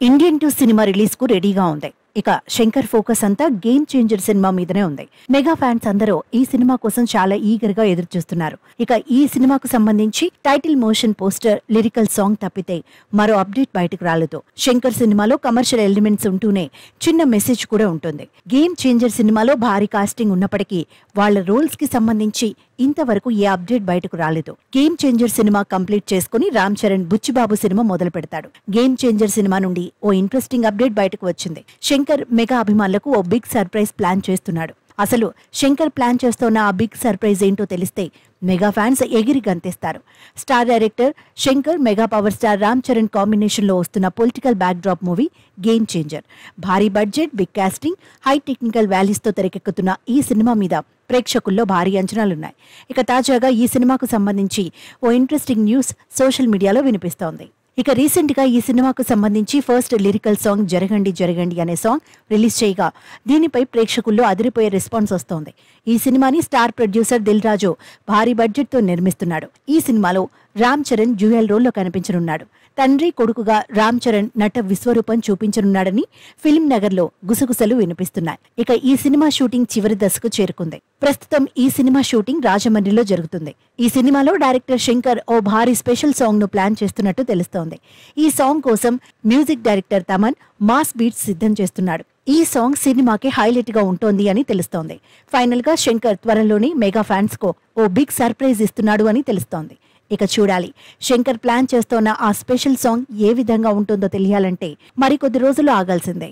Indian 2 cinema release కు రెడీగా ఉంది. ఇక శంకర్ ఫోకస్ అంతా గేమ్ చేంజర్ సినిమా మీదనే ఉంది. మెగా ఫ్యాన్స్ అందరూ ఈ సినిమా కోసం చాలా ఈగర్ గా ఎదురు చూస్తున్నారు. ఇక ఈ సినిమాకు సంబంధించి title motion poster, lyrical song తప్పితే మరో అప్డేట్ బయటకు రాలేదు. శంకర్ సినిమాలో కమర్షియల్ ఎలిమెంట్స్ ఉంటూనే చిన్న మెసేజ్ కూడా ఉంటుంది. గేమ్ చేంజర్ సినిమాలో భారీ కాస్టింగ్ ఉన్నప్పటికీ వాళ్ళ రోల్స్ కి సంబంధించి ఇంతవరకు ఏ అప్డేట్ బయటకు రాలేదు. గేమ్ చేంజర్ సినిమా కంప్లీట్ చేసుకుని రామ్ చరణ్ బుచ్చిబాబు సినిమా మొదలు పెడతాడు. గేమ్ చేంజర్ సినిమా నుండి ఓ ఇంట్రెస్టింగ్ అప్డేట్ బయటకు వచ్చింది. శంకర్ మెగా అభిమానులకు ఓ బిగ్ సర్ప్రైజ్ ప్లాన్ చేస్తున్నాడు. అసలు శంకర్ ప్లాన్ చేస్తున్న ఆ బిగ్ సర్ప్రైజ్ ఏంటో తెలిస్తే మెగా ఫ్యాన్స్ ఎగిరి గంతేస్తారు. Star director Shankar, mega power star Ram Charan combination లో వస్తున్న political backdrop movie Game Changer. భారీ budget, big casting, high technical values తో తెరకెక్కుతున్న ఈ సినిమా మీద ప్రేక్షకుల్లో భారీ అంచనాలున్నాయి. ఇక తాజాగా ఈ సినిమాకు సంబంధించి ఓ ఇంట్రెస్టింగ్ న్యూస్ సోషల్ మీడియాలో వినిపిస్తోంది. ఇక రీసెంట్ గా ఈ సినిమాకు సంబంధించి ఫస్ట్ లిరికల్ సాంగ్ జరగండి జరగండి అనే సాంగ్ రిలీజ్ చేయగా దీనిపై ప్రేక్షకుల్లో అదిరిపోయే రెస్పాన్స్ వస్తోంది. ఈ సినిమాని స్టార్ ప్రొడ్యూసర్ దిల్ రాజు భారీ బడ్జెట్ తో నిర్మిస్తున్నాడు. ఈ సినిమాలో రామ్ చరణ్ డ్యూయల్ రోల్లో కనిపించనున్నాడు. తండ్రి కొడుకుగా రామ్ చరణ్ నట విశ్వరూపం చూపించనున్నాడని ఫిల్మ్ నగర్ లో గుసగుసలు వినిపిస్తున్నాయి. ఇక ఈ సినిమా షూటింగ్ చివరి దశకు చేరుకుంది. ప్రస్తుతం ఈ సినిమా షూటింగ్ రాజమండ్రిలో జరుగుతుంది. ఈ సినిమాలో డైరెక్టర్ శంకర్ ఓ భారీ స్పెషల్ సాంగ్ ను ప్లాన్ చేస్తున్నట్టు తెలుస్తోంది. ఈ సాంగ్ కోసం music director Thaman mass beats సిద్ధం చేస్తున్నాడు. ఈ సాంగ్ సినిమాకి హైలైట్ గా ఉంటోంది అని తెలుస్తోంది. ఫైనల్ గా శంకర్ త్వరలోనే మెగా ఫ్యాన్స్ కు ఓ బిగ్ సర్ప్రైజ్ ఇస్తున్నాడు అని తెలుస్తోంది. ఇక చూడాలి, శంకర్ ప్లాన్ చేస్తోన్న ఆ స్పెషల్ సాంగ్ ఏ విధంగా ఉంటుందో తెలియాలంటే మరికొద్ది రోజులు ఆగాల్సిందే.